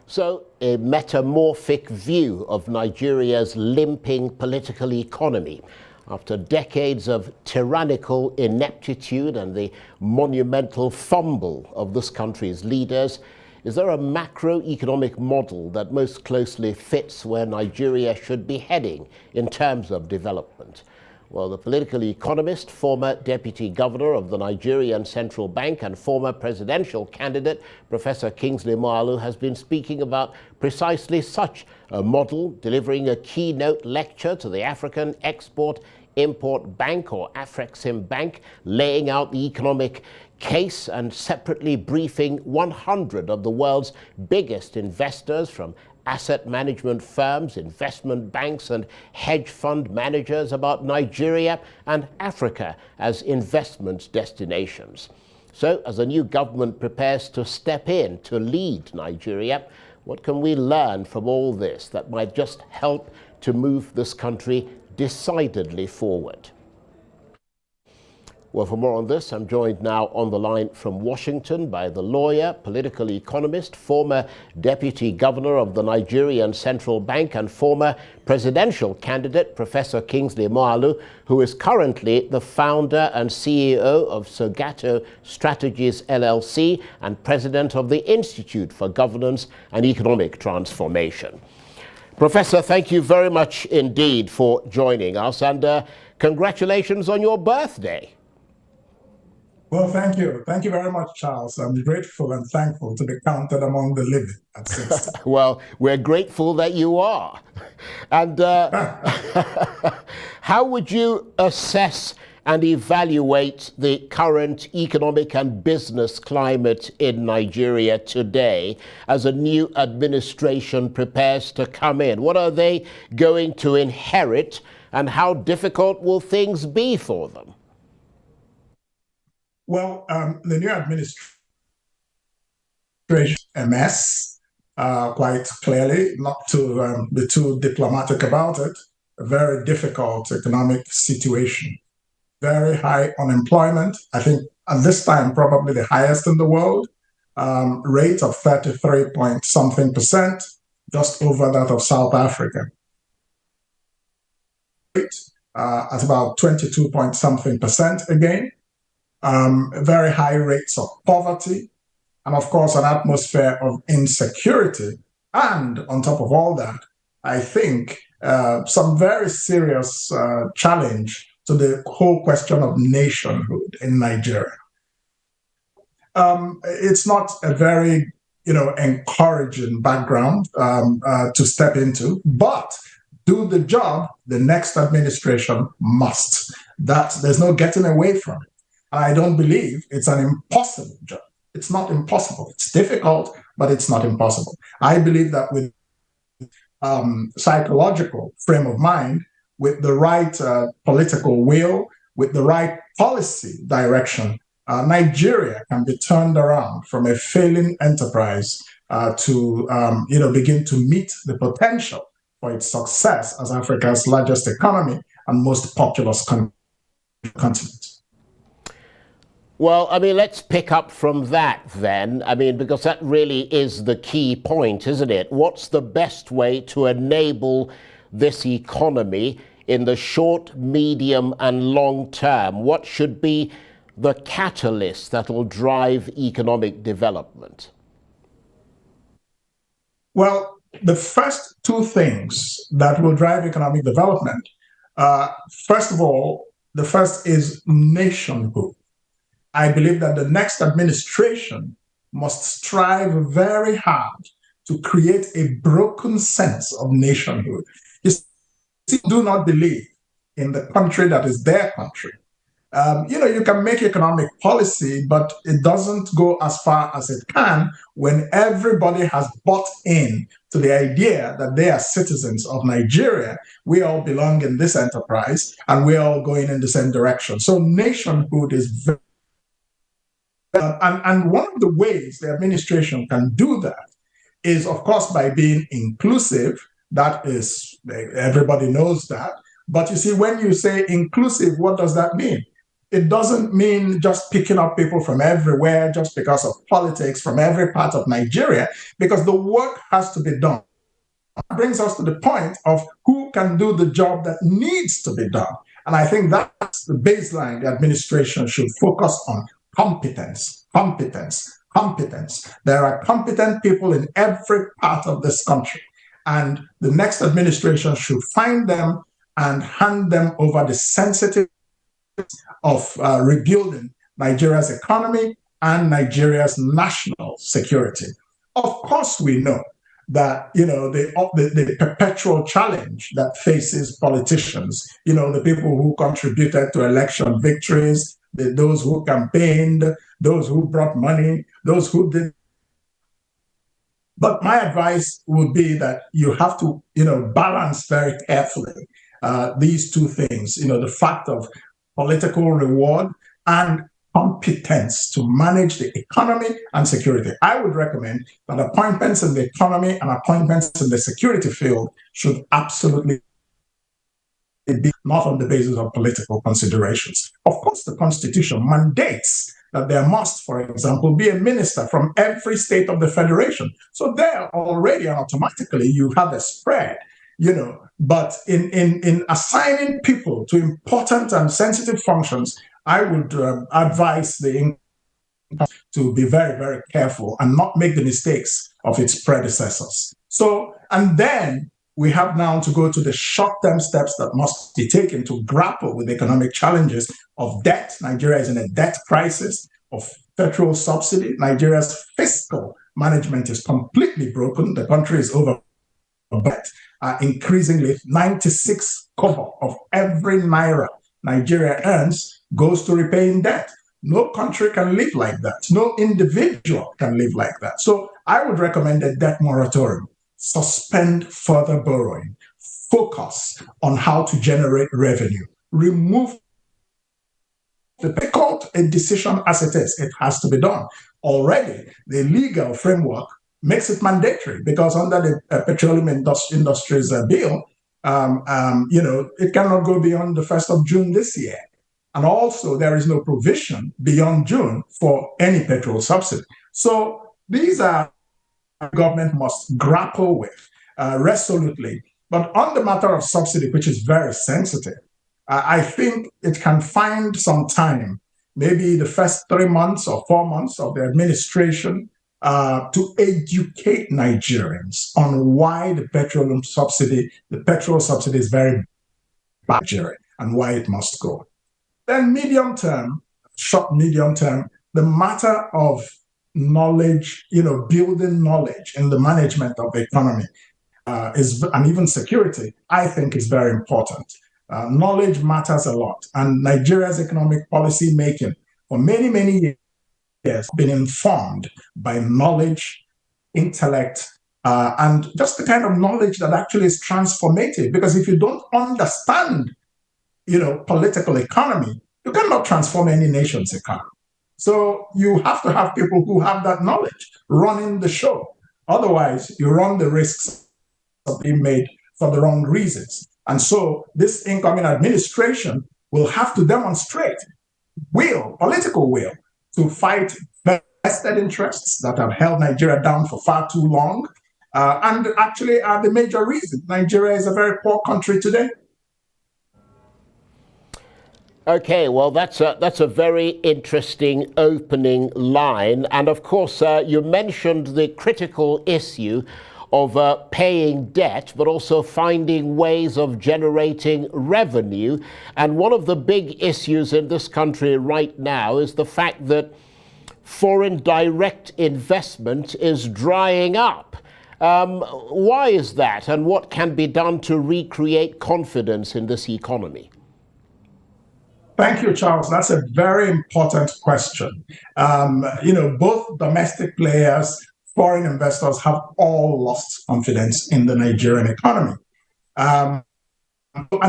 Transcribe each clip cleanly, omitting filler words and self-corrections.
So, a metamorphic view of Nigeria's limping political economy. After decades of tyrannical ineptitude and the monumental fumble of this country's leaders, is there a macroeconomic model that most closely fits where Nigeria should be heading in terms of development? Well, the political economist, former deputy governor of the Nigerian Central Bank and former presidential candidate, Professor Kingsley Moghalu, has been speaking about precisely such a model, delivering a keynote lecture to the African Export-Import Bank, or Afrexim Bank, laying out the economic case and separately briefing 100 of the world's biggest investors, from asset management firms, investment banks, and hedge fund managers, about Nigeria and Africa as investment destinations. So, as the new government prepares to step in to lead Nigeria, what can we learn from all this that might just help to move this country decidedly forward? Well, for more on this, I'm joined now on the line from Washington by the lawyer, political economist, former deputy governor of the Nigerian Central Bank and former presidential candidate, Professor Kingsley Moghalu, who is currently the founder and CEO of Sogato Strategies LLC and president of the Institute for Governance and Economic Transformation. Professor, thank you very much indeed for joining us, and congratulations on your birthday. Well, thank you. Thank you very much, Charles. I'm grateful and thankful to be counted among the living at 60. Well, we're grateful that you are. And how would you assess and evaluate the current economic and business climate in Nigeria today as a new administration prepares to come in? What are they going to inherit, and how difficult will things be for them? Well, the new administration, a mess, quite clearly, not to be too diplomatic about it, a very difficult economic situation. Very high unemployment, I think at this time probably the highest in the world, rate of 33-point-something%, just over that of South Africa. At about 22-point-something% again. Very high rates of poverty, and of course an atmosphere of insecurity. And on top of all that, I think some very serious challenge to the whole question of nationhood in Nigeria. It's not a very, encouraging background to step into, but do the job the next administration must. There's no getting away from it. I don't believe it's an impossible job. It's not impossible. It's difficult, but it's not impossible. I believe that with psychological frame of mind, with the right political will, with the right policy direction, Nigeria can be turned around from a failing enterprise to begin to meet the potential for its success as Africa's largest economy and most populous continent. Well, let's pick up from that then, because that really is the key point, isn't it? What's the best way to enable this economy in the short, medium, and long term? What should be the catalyst that will drive economic development? Well, the first two things that will drive economic development, first of all, the first is nationhood. I believe that the next administration must strive very hard to create a broken sense of nationhood. You see, do not believe in the country that is their country. You can make economic policy, but it doesn't go as far as it can when everybody has bought in to the idea that they are citizens of Nigeria. We all belong in this enterprise, and we're all going in the same direction. So nationhood is very and one of the ways the administration can do that is, of course, by being inclusive. That is, everybody knows that. But you see, when you say inclusive, what does that mean? it doesn't mean just picking up people from everywhere just because of politics from every part of Nigeria, because the work has to be done. That brings us to the point of who can do the job that needs to be done. And I think that's the baseline the administration should focus on: competence, competence, competence. There are competent people in every part of this country, and the next administration should find them and hand them over the sensitive of rebuilding Nigeria's economy and Nigeria's national security. Of course, we know that the perpetual challenge that faces politicians, the people who contributed to election victories, those who campaigned, those who brought money, those who did. But my advice would be that you have to balance very carefully these two things, the fact of political reward and competence to manage the economy and security. I would recommend that appointments in the economy and appointments in the security field should absolutely be not on the basis of political considerations. Of course, the Constitution mandates that there must, for example, be a minister from every state of the federation. So there already and automatically you have a spread. But in assigning people to important and sensitive functions, I would advise the to be very, very careful and not make the mistakes of its predecessors. So, and then we have now to go to the short-term steps that must be taken to grapple with economic challenges of debt. Nigeria is in a debt crisis, of petrol subsidy. Nigeria's fiscal management is completely broken. The country is over debt. Increasingly, 96 kobo of every naira Nigeria earns goes to repaying debt. No country can live like that. No individual can live like that. So I would recommend a debt moratorium. Suspend further borrowing. Focus on how to generate revenue. Remove the difficult a decision as it is. It has to be done. Already, the legal framework makes it mandatory because under the Petroleum Industries Bill, it cannot go beyond the 1st of June this year. And also, there is no provision beyond June for any petrol subsidy. So these are government must grapple with resolutely. But on the matter of subsidy, which is very sensitive, I think it can find some time, maybe the first 3 months or 4 months of the administration, to educate Nigerians on why the petrol subsidy is very bad and why it must go. Then medium term, the matter of knowledge, building knowledge in the management of the economy and even security, I think is very important. Knowledge matters a lot. And Nigeria's economic policy making for many, many years been informed by knowledge, intellect, and just the kind of knowledge that actually is transformative. Because if you don't understand, political economy, you cannot transform any nation's economy. So you have to have people who have that knowledge running the show. Otherwise, you run the risks of being made for the wrong reasons. And so this incoming administration will have to demonstrate political will, to fight vested interests that have held Nigeria down for far too long, and actually are the major reason Nigeria is a very poor country today. Okay, well, that's a very interesting opening line. And of course, you mentioned the critical issue of paying debt, but also finding ways of generating revenue. And one of the big issues in this country right now is the fact that foreign direct investment is drying up. Why is that, and what can be done to recreate confidence in this economy? Thank you, Charles. That's a very important question. Both domestic players, foreign investors have all lost confidence in the Nigerian economy. And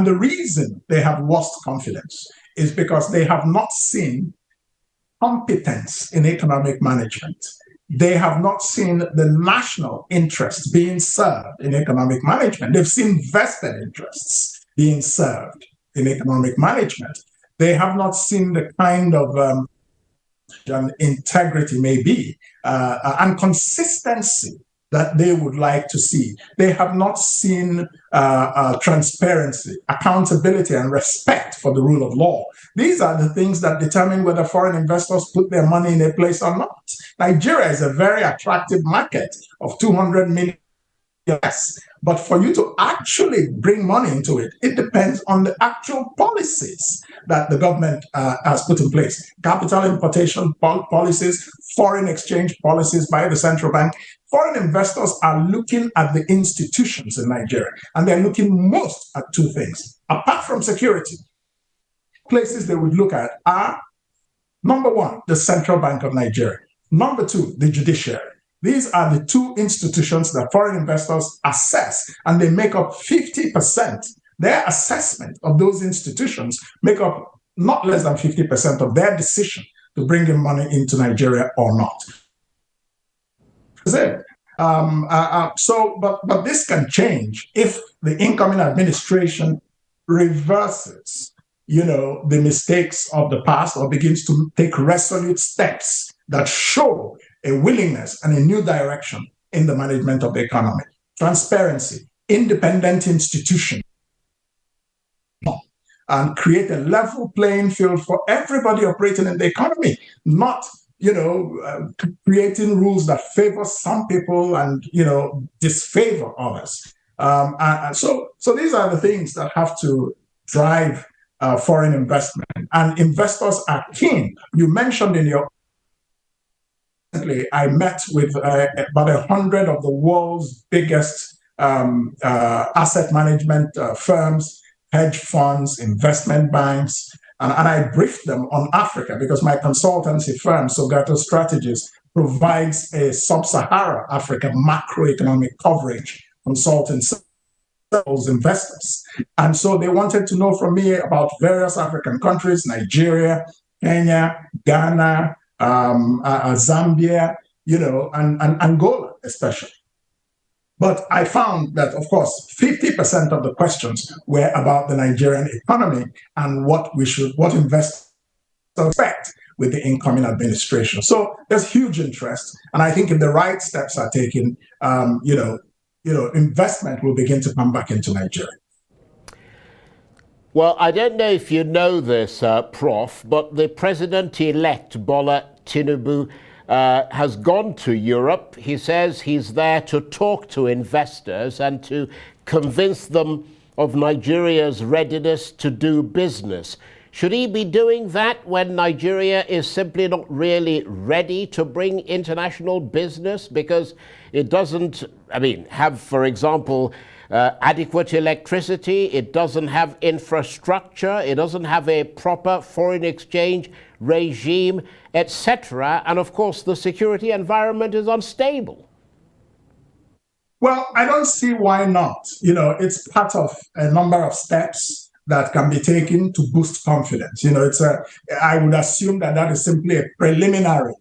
the reason they have lost confidence is because they have not seen competence in economic management. They have not seen the national interests being served in economic management. They've seen vested interests being served in economic management. They have not seen the kind of integrity maybe and consistency that they would like to see. They have not seen transparency, accountability, and respect for the rule of law. These are the things that determine whether foreign investors put their money in a place or not. Nigeria is a very attractive market of 200 million. Yes, but for you to actually bring money into it, it depends on the actual policies that the government has put in place. Capital importation policies, foreign exchange policies by the central bank. Foreign investors are looking at the institutions in Nigeria, and they're looking most at two things. Apart from security, places they would look at are, number one, the Central Bank of Nigeria. Number two, the judiciary. These are the two institutions that foreign investors assess, and they make up 50%. Their assessment of those institutions make up not less than 50% of their decision to bring in money into Nigeria or not. That's it. But this can change if the incoming administration reverses, the mistakes of the past or begins to take resolute steps that show a willingness and a new direction in the management of the economy. Transparency, independent institutions, and create a level playing field for everybody operating in the economy, not creating rules that favor some people and disfavor others. So these are the things that have to drive foreign investment, and investors are keen. You mentioned in your I met with about 100 of the world's biggest asset management firms, hedge funds, investment banks, and I briefed them on Africa because my consultancy firm, Sogato Strategies, provides a sub-Saharan Africa macroeconomic coverage consulting those investors. And so they wanted to know from me about various African countries, Nigeria, Kenya, Ghana, Zambia, and Angola especially. But I found that, of course, 50% of the questions were about the Nigerian economy and what investors expect with the incoming administration. So there's huge interest, and I think if the right steps are taken, investment will begin to come back into Nigeria. Well, I don't know if you know this, Prof, but the president-elect Bola Tinubu has gone to Europe. He says he's there to talk to investors and to convince them of Nigeria's readiness to do business. Should he be doing that when Nigeria is simply not really ready to bring international business because it doesn't, have, for example, adequate electricity, it doesn't have infrastructure, it doesn't have a proper foreign exchange regime, etc. And of course, the security environment is unstable. Well, I don't see why not. It's part of a number of steps that can be taken to boost confidence. I would assume that is simply a preliminary.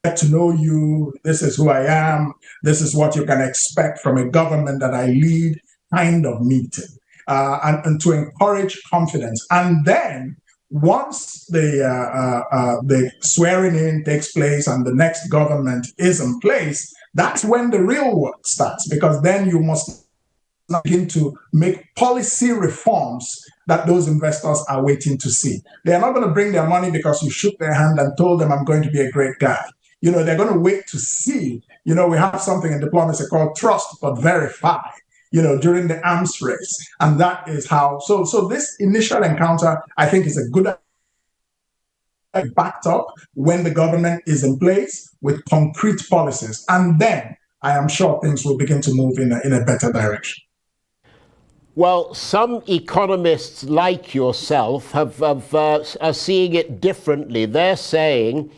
Get to know you, this is who I am, this is what you can expect from a government that I lead kind of meeting, and to encourage confidence. And then once the swearing in takes place and the next government is in place, that's when the real work starts, because then you must begin to make policy reforms that those investors are waiting to see. They're not going to bring their money because you shook their hand and told them, I'm going to be a great guy. They're going to wait to see. We have something in diplomacy called trust but verify, during the arms race. And that is how, so this initial encounter, I think, is a good backed up when the government is in place with concrete policies. And then I am sure things will begin to move in a better direction. Well, some economists like yourself are seeing it differently. They're saying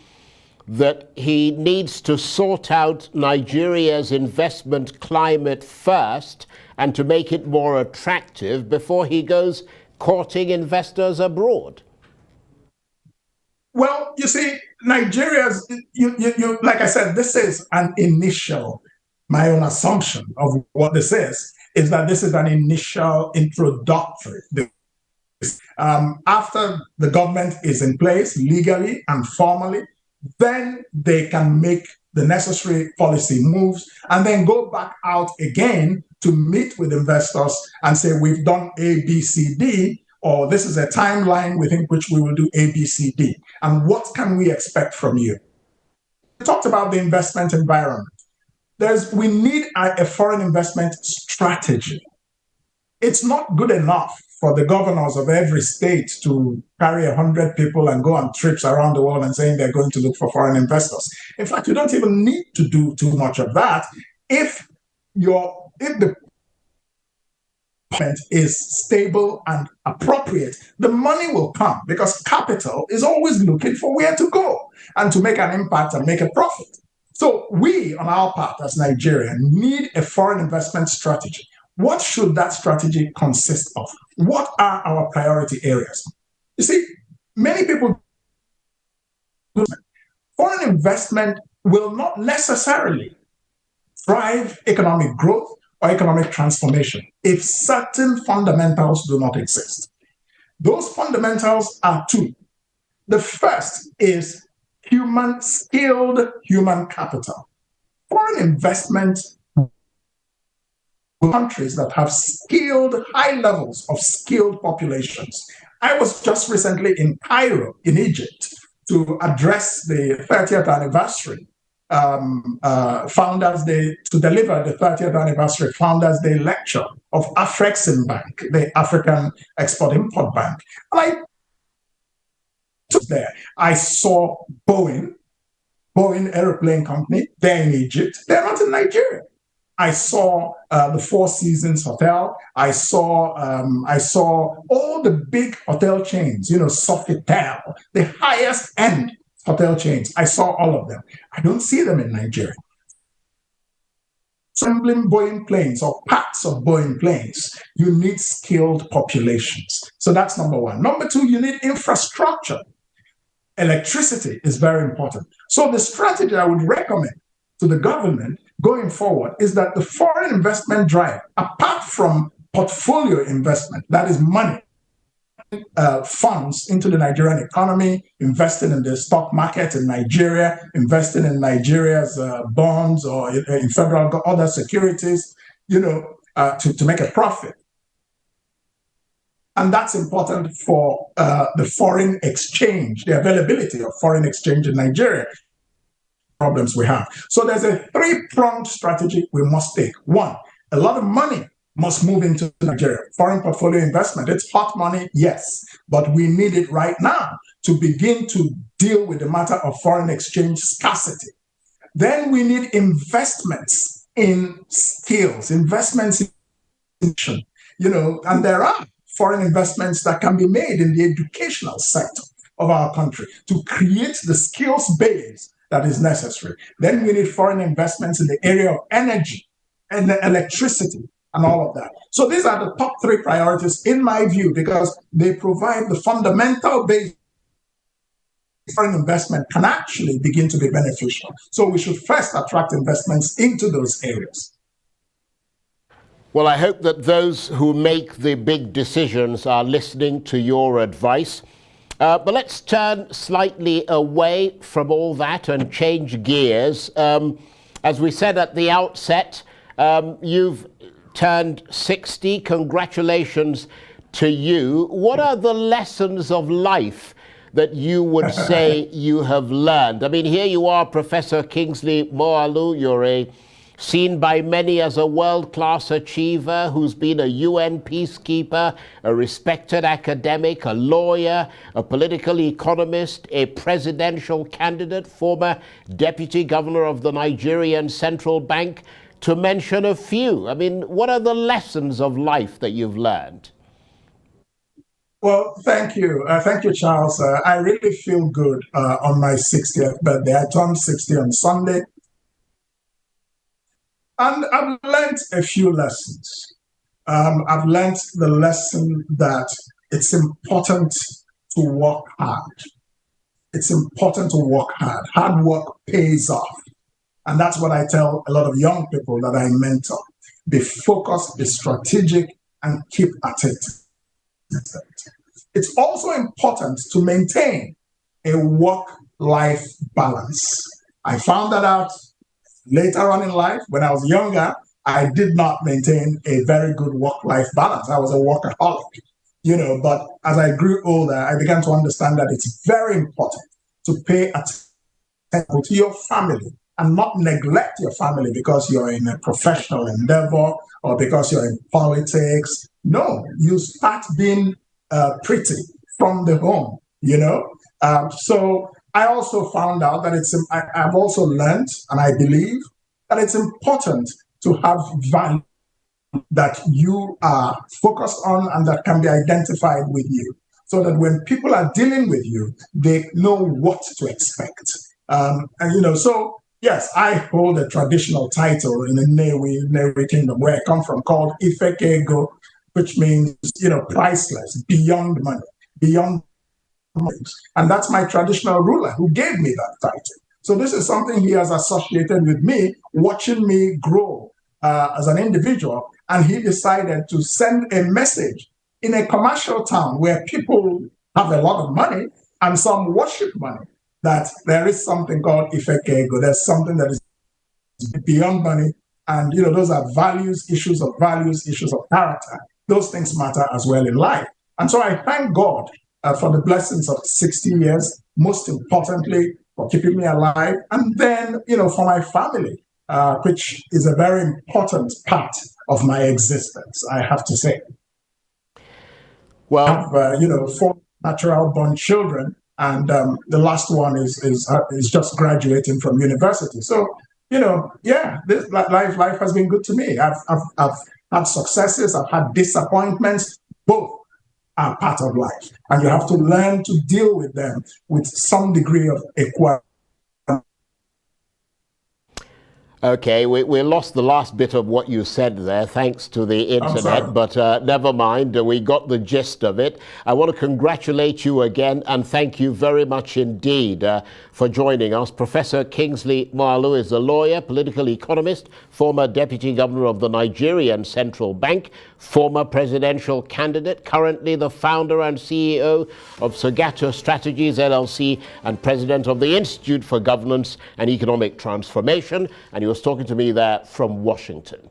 that he needs to sort out Nigeria's investment climate first and to make it more attractive before he goes courting investors abroad. Well, you see, Nigeria's, like I said, this is an initial, my own assumption of what this is that this is an initial introductory. After the government is in place legally and formally, then they can make the necessary policy moves and then go back out again to meet with investors and say, we've done A, B, C, D, or this is a timeline within which we will do A, B, C, D. And what can we expect from you? We talked about the investment environment. We need a foreign investment strategy. It's not good enough for the governors of every state to carry 100 people and go on trips around the world and saying they're going to look for foreign investors. In fact, you don't even need to do too much of that if the is stable and appropriate. The money will come because capital is always looking for where to go and to make an impact and make a profit. So we, on our part as Nigeria, need a foreign investment strategy. What should that strategy consist of? What are our priority areas? You see, many people, foreign investment will not necessarily drive economic growth or economic transformation if certain fundamentals do not exist. Those fundamentals are two. The first is skilled human capital. Foreign investment countries that have high levels of skilled populations. I was just recently in Cairo, in Egypt, to address the 30th anniversary Founders Day, to deliver the 30th anniversary Founders Day lecture of Afrexim Bank, the African Export-Import Bank. And I saw Boeing Aeroplane Company, they're in Egypt, they're not in Nigeria. I saw the Four Seasons Hotel. I saw all the big hotel chains, Sofitel, the highest end hotel chains. I saw all of them. I don't see them in Nigeria. Assembling Boeing planes or parts of Boeing planes, you need skilled populations. So that's number one. Number two, you need infrastructure. Electricity is very important. So the strategy I would recommend to the government going forward is that the foreign investment drive, apart from portfolio investment, that is money, funds into the Nigerian economy, investing in the stock market in Nigeria, investing in Nigeria's bonds or in federal other securities, to make a profit. And that's important for the foreign exchange, the availability of foreign exchange in Nigeria. Problems we have. So there's a three-pronged strategy we must take. One, a lot of money must move into Nigeria. Foreign portfolio investment, it's hot money, yes, but we need it right now to begin to deal with the matter of foreign exchange scarcity. Then we need investments in skills, investments in, and there are foreign investments that can be made in the educational sector of our country to create the skills base that is necessary. Then we need foreign investments in the area of energy and electricity and all of that. So these are the top three priorities in my view, because they provide the fundamental base. Foreign investment can actually begin to be beneficial. So we should first attract investments into those areas. Well, I hope that those who make the big decisions are listening to your advice. But let's turn slightly away from all that and change gears. As we said at the outset, you've turned 60. Congratulations to you. What are the lessons of life that you would say you have learned? I mean, here you are, Professor Kingsley Moghalu. You're seen by many as a world-class achiever who's been a UN peacekeeper, a respected academic, a lawyer, a political economist, a presidential candidate, former deputy governor of the Nigerian Central Bank, to mention a few. I mean, what are the lessons of life that you've learned? Well, thank you. Thank you, Charles. I really feel good on my 60th birthday. I turned 60 on Sunday. And I've learned a few lessons. I've learned the lesson that it's important to work hard. It's important to work hard. Hard work pays off. And that's what I tell a lot of young people that I mentor. Be focused, be strategic, and keep at it. it's also important to maintain a work-life balance. I found that out later on in life. When I was younger, I did not maintain a very good work-life balance. I was a workaholic, but as I grew older, I began to understand that it's very important to pay attention to your family and not neglect your family because you're in a professional endeavor or because you're in politics. No, you start being pretty from the home, So I also found out that I've also learned, and I believe that it's important to have value that you are focused on and that can be identified with you, so that when people are dealing with you, they know what to expect. So yes, I hold a traditional title in the Nnewi Kingdom, where I come from, called Ifekego, which means, priceless, beyond money, beyond money. And that's my traditional ruler who gave me that title. So this is something he has associated with me, watching me grow as an individual. And he decided to send a message in a commercial town where people have a lot of money and some worship money, that there is something called Ifekego. There's something that is beyond money. And, those are issues of character. Those things matter as well in life. And so I thank God for the blessings of 60 years, most importantly, for keeping me alive. And then, for my family, which is a very important part of my existence, I have to say. Well, I have, 4 natural-born children, and the last one is just graduating from university. So, this life has been good to me. I've had successes, I've had disappointments. Both are part of life, and you have to learn to deal with them with some degree of equality. Okay, we lost the last bit of what you said there, thanks to the internet, but never mind, we got the gist of it. I want to congratulate you again and thank you very much indeed for joining us. Professor Kingsley Moghalu is a lawyer, political economist, former deputy governor of the Nigerian Central Bank, former presidential candidate, currently the founder and CEO of Sagato Strategies LLC and president of the Institute for Governance and Economic Transformation, and he was talking to me there from Washington.